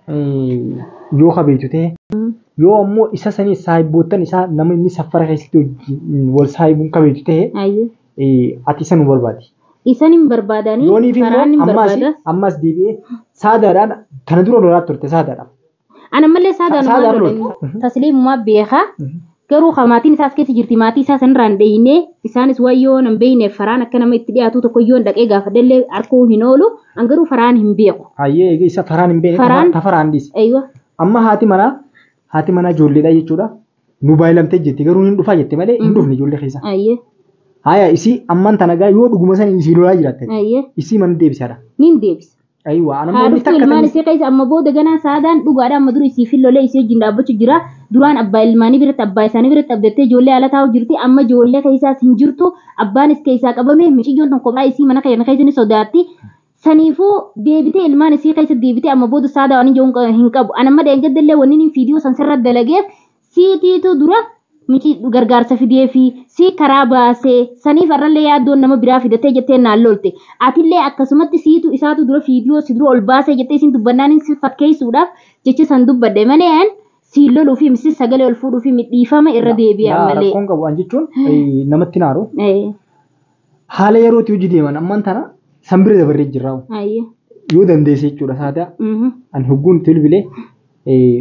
yoo qabeetu ta'e yoo ammoo isa sanii saayiboottan isaa namni safara keessatti wal saayibuun qabeetu ta'e ati isa nu barbaadi. Isan hin barbaadanii karaan hin barbaada. Ammas deebi'ee saadaadhaan kana dura lolaa turte saadaadhaan. Ana malee saadaan lolanii tasliimumaa beekaa garuu maatiin isaas keessa jirti maatii isaa sanirraan dheeyinee isaanis wayyoo nan beeyneef faraan akka nama itti dhiyaatu tokko yoo dhaqee gaafa dallee arkuu hin oolu an garuu faraan hin beeku. Ayyee isa faraan hin beekne ta faraan dhiis. Amma haati manaa ijoolleedha jechuudha. Nu baay'eelamtee jetti garuu hin dhufaa jette malee hin dhufne ijoollee keessa. Haya isi amman tanagaa yoo dhuguma san isii lolaa jiraatte. Isii mana deebisaadha. Nin deebisa. Aywa ana moonni takka ilmaan isii keessa amma booda ganaa saadaan dhugaadha amma dura isii fillolee isii wajjin dhaabbachuu jira. Duraan abbaa ilmaanii biratti abbaa isaanii biratti abdattee ijoollee ala taa'u jirti amma ijoollee keessaas hin jirtu abbaanis keessaa qabame miciyyoon tokko kophaa isii mana keessa ni sodaatti. Saniifuu deebitee ilmaan isii keessa deebitee amma booda saadaa waan ijoon hin qabu. Ana amma deengadallee wanni inni fiidiyoo san sirra dalageef siitiitu dura miki gargaarsa fidee fi si karaa baasee saniif arrallee yaaddoon nama biraa fidatee jettee naan lolte. Atillee akkasumatti siitu isaatu dura fiidiyoo si dura ol baasee jettee isin dubbannaan si fakkeessuudhaaf jecha san dubbadde malee si loluu fi misi sagalee ol fuudhuu fi midhiifama irra deebi'an malee. Rakkoon qabu waan jechuun namatti naaru. Haala yerootti hojii deeman amman tana sanbira dabarree jirra. Yoo dandeesse jechuudha saadaa. An hogguun tilbilee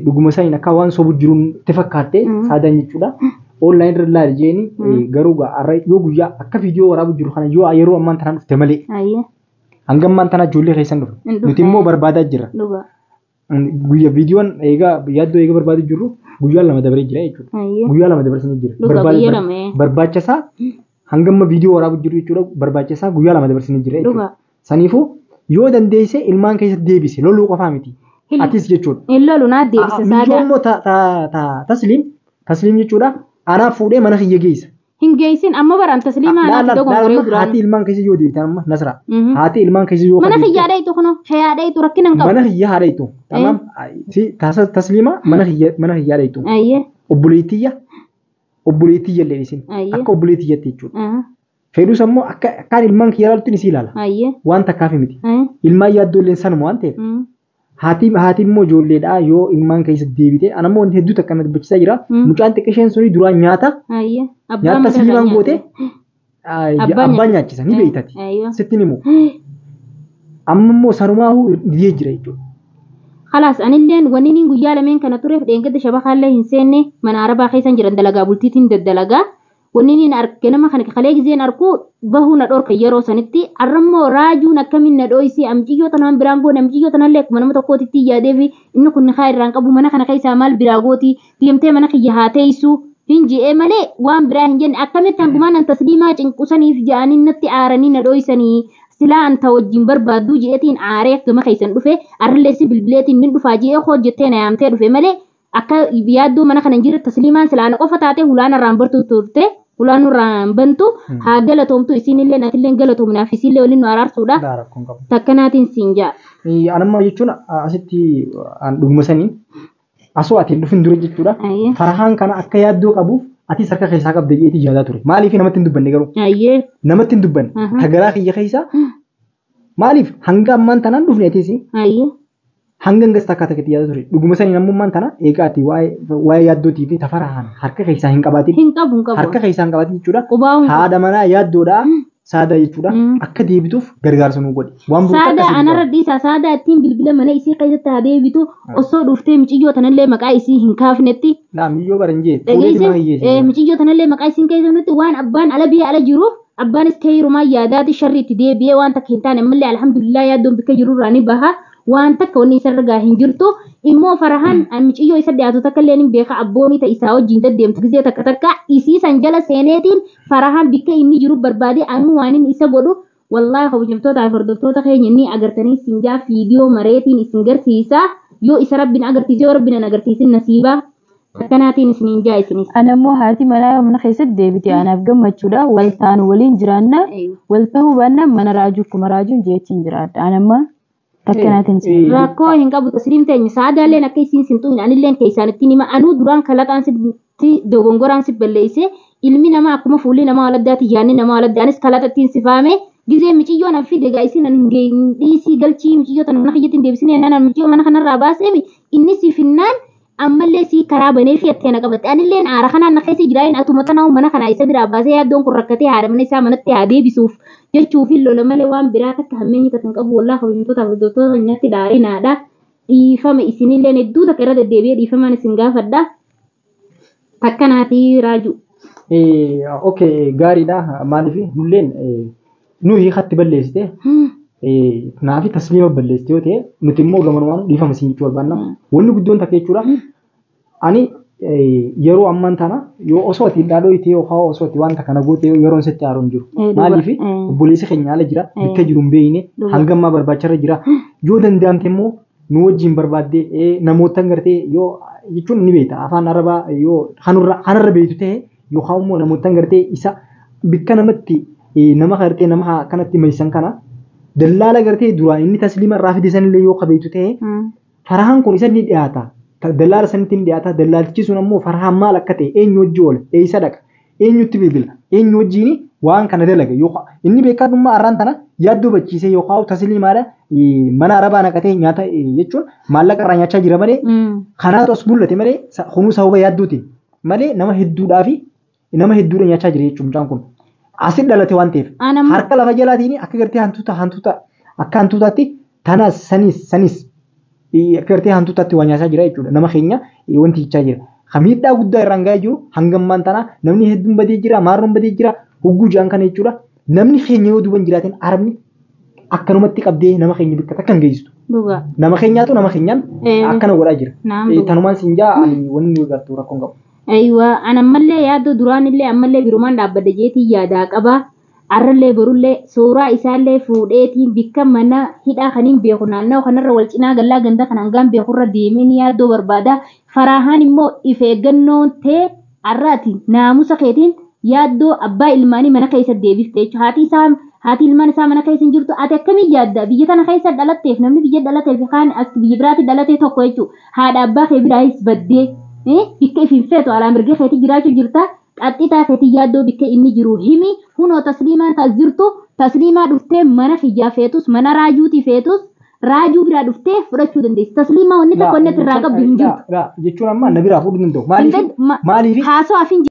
dhuguma isaa akka waan sobu jiruun itti fakkaatte saadaan jechuudha. Online irra laal jeeni garuu yoo guyyaa akka viidiyoo waraabu jiru kana yoo yeroo ammaan tanaan dhufte malee. Hanga ammaan tanaa ijoollee keessan dhufe. Nuti immoo barbaadaa jirra. Guyyaa viidiyoon yaaddoo eega barbaadu jirru guyyaa lama dabaree jira jechuudha. Guyyaa lama dabarsanii jira. Barbaachisaa hanga amma viidiyoo waraabu jiru jechuudha. Barbaachisaa guyyaa lama dabarsanii jira jechuudha. Saniifuu yoo dandeesse ilmaan keessatti deebise loluu qofaa miti. Atis jechuudha. Loluu naa deebise saadaa. Immoo tasliim jechuudha. Anaa fuudhee mana kiyya geessa. Hin geessin amma baraan tasliimaa anaatti dogongoree duraan. Haati ilmaan keessa yoo deebitan amma nasra. Haati ilmaan keessa yoo. Mana kiyyaa dheetu kuno shayaa dheetu rakkina hin qabu. Mana kiyyaa haa dheetu. Tamam. Tasliima mana kiyyaa dheetu. Obboleetiyya illee isin. Akka obboleetiyyatti jechuudha. Fedhus ammoo akkaan ilmaan kiyyaa ilaaltu ni si ilaala. Waan takkaaf miti. Ilmaan yaaddoo illee sanuma waan ta'eef. Haati immoo ijoolleedha yoo ilmaan keessa deebite anammoo wanti hedduu takka na dubbachiisaa jira. Mucaan xiqqisheen suni duraan nyaata tasliimaan goote abbaan nyaachisa ni beeytati. Sittin immoo amma immoo sanumaahuu didee jira jechuudha. Khalaas anilleen wanni inni guyyaa lameen kana tureef dheengadda shabakaallee hin seenne mana arabaa keessan jiran dalagaa bultiitiin daddalagaa. Wanni inni arge nama kana kalee gizeen arku bahuu na dhorka yeroo sanitti arrammoo raajuun akkamiin na dhooyisi amciyyoo tanaan biraan goone amciyyoo tanallee akkuma nama tokkootitti yaadee fi inni kun haa irraan qabu mana kana keessaa maal biraa gooti deemtee mana kiyya haa teessu hin je'ee malee waan biraa hin jenne akkamitti hangumaan an tasliimaa cinqusaniif ja'anii natti aaranii na dhooysanii silaa anta wajjin barbaaddu je'eetiin aaree gama keessan dhufe arrilleessi bilbileetiin nin dhufaa je'ee hojjettee na yaamtee dhufe malee akka yaaddoo mana kana hin jirre tasliimaan silaana qofa taate hulaana irraan bartuu turte. Ulaan irraan bantu haa galatoomtu isinillee natillee galatoomnaaf isinillee waliin nu araarsuudha. Takkanaatiin siin jaa. Anamma jechuun asitti dhuguma sanii asoo ati dhufin dura jechuudha. Farahaan kana akka yaaddoo qabuuf atis harka keessaa qabda jeetii yaadaa ture. Maaliif namatti hin dubbanne garuu? Namatti hin dubbanne. Tagaraa kiyya keessaa maaliif hanga ammaan tanaan dhufne atis? Hanga ngas takka takkatti yaada ture. Dhuguma sanii namummaan tana eegaati waa'ee yaaddootii fi tafarahaan harka keessaa hin qabaatin. Hin qabu. Harka keessaa hin qabaatin jechuudha. Haadha manaa yaaddoodhaa saada jechuudha. Akka deebituuf gargaarsa nu godhi. Saada anarra dhiisaa saada ittiin bilbila mana isii keessatti haa deebitu osoo dhuftee miciyyoo tanallee maqaa isii hin kaafnetti. Miyyoo baran jee. Miciyyoo tanallee maqaa isii hin kaafnetti waan abbaan ala biyya ala jiruuf abbaanis keeyirumaa yaadaati sharriitti deebi'ee waan takka hin taane ammallee alhamdulillah yaaddoon bikka jirurraa ni baha. Waan takka wanni isa ragaa hin jirtu immoo farahaan miciyyoo isa dhiyaatu takka illee ni beeka abboonii ta'e isaa wajjin deddeemtu gisee takka isii san jala seeneetiin farahaan bikka inni jiru barbaade anu waan inni isa godhu wallahi kabajamtoota fi hordoftoota keenya inni agartanii sinjaa viidiyoo mareetiin isin garsiisa yoo isa rabbiin agarsiise yoo rabbiin agarsiisin nasiibaa akkanaatiin isiniin jaa isinis. Anammoo haati manaa mana keessatti deebite anaaf gammachuudha waltaan waliin jiraanna waltahuu baannaan mana raajuu akkuma raajuun jechuun jiraadha anammaa. Rakkoo hin qabu tasliim teenya saadaaleen akka isiin sintuun anilleen keessaanitti nima anuu duraan kalataan sitti dogongoraan si balleesse ilmi namaa akkuma fuulli namaa waladdaati yaanni namaa waladdaanis kalatattiin sifaame gizee michiyyoo na fide gaa isin dhiisii galchii michiyyoo tan mana kiyyatiin deebisine nana michiyyoo mana kanarraa baaseemi inni si finnaan ammallee si karaa banee fi attee na qabatte anillee aara kanaan na keessa jiraayin atuma tanaa mana kana isa biraa baasee yaaddoon kun rakkatee haadha mana isaa manatti haa deebisuuf jechuufi lola malee waan biraa takka hammeenyi kan qabu wallaa kabajamtootaaf hordoftoota nyaatti daaree naadha dhiifama isinillee hedduu takka irra deddeebi'ee dhiifamaan isin gaafadha takkanaati raaju. Okay gaariidha maaliif nulleen nuyi hatti balleessite naafi tasliima balleessite yoo ta'e nuti immoo gamanumaan dhiifama isin jechuu barbaanna wanni guddoon takka jechuudha ani yeroo ammaan tana yoo osoo ati dhaadhoo itti yookaan osoo ati wanta kana goote yeroon sitti haaroon jiru maaliif obboleessi keenya ala jira bakka jiru hin beekne hanga ammaa barbaacharra jira yoo danda'amte immoo nu wajjin barbaaddee namoota gartee yoo jechuun ni beekta afaan arabaa yoo kanarra beektu ta'e yookaan immoo namoota gartee isa bikka namatti nama gartee nama kanatti meeshaan kana dallaala gartee duraan inni tasliima irraa fide sanillee yoo qabeetu ta'e farahaan kun isa ni dhiyaata dallaala sanitti ni dhiyaata dallaalchi sun ammoo farahaan maal akka ta'e eenyu wajji oola eessa dhaqa eenyutti bilbila eenyu wajjiin waan kana dalaga yookaan inni beekaadhummaa arraan tana yaaddoo bachiisee yookaan tasliimaadha mana arabaa naqatee nyaata jechuun maallaqa irraa nyaachaa jira malee kanaatu as mul'ate malee humna sababa yaadduuti malee nama hedduudhaafi nama hedduudha nyaachaa jira jechuun mucaan kun. Asin dhalate waan ta'eef harka lafa jalaatiin akka gartee hantuuta akka hantuutaatti tanas sanis akka gartee hantuutaatti waan nyaataa jira jechuudha nama keenya wanti jechaa jira miidhaa guddaa irraan gahaa jiru hangammaan tana namni hedduun badee jira maarroon badee jira hogguu jaan kana jechuudha namni keenya yoo duuban jiraateen arabni akkanumatti qabdee nama keenya bikka takkan geessistu nama keenyaatu nama keenyaan akkana godhaa jira tanumaan sinjaa wanni nu gartuu rakkoon qabu. Aywa ana ammallee yaaddo duraanillee ammallee birumaan dhaabbadde jeetii yaadaa qaba arrallee borullee suuraa isaallee fuudheetiin bikka mana hidhaa kaniin beeku naannoo kanarra wal cinaa gallaa ganda kan hangaan beekurra deemeen yaaddoo barbaada faraahaan immoo if eeggannoon ta'e arraati naamusa keetiin yaaddoo abbaa ilmaanii mana keessa deebifte jechuudha haati ilmaan isaa mana keessa hin jirtu ati akkamiin yaadda biyya tana keessa dhalatteef namni biyya dhalateef kaan as biyya biraatti dhalatee tokko jechuudha haadha abbaa kee biraayis baddee bikka ifin feetu alaa mirga keetii jiraachuu jirta qaxxitaa keetii yaaddoo bikka inni jiru himi hunoo tasliimaan taas jirtu tasliimaa dhuftee mana hijaa feetus mana raajuutii feetus raajuu biraa dhuftee fudhachuu dandeessi tasliimaa wanni tokko inni irraa qabdu hin jirtu. Jechuun amma na biraa fuudhuu danda'u maaliif haasoo afin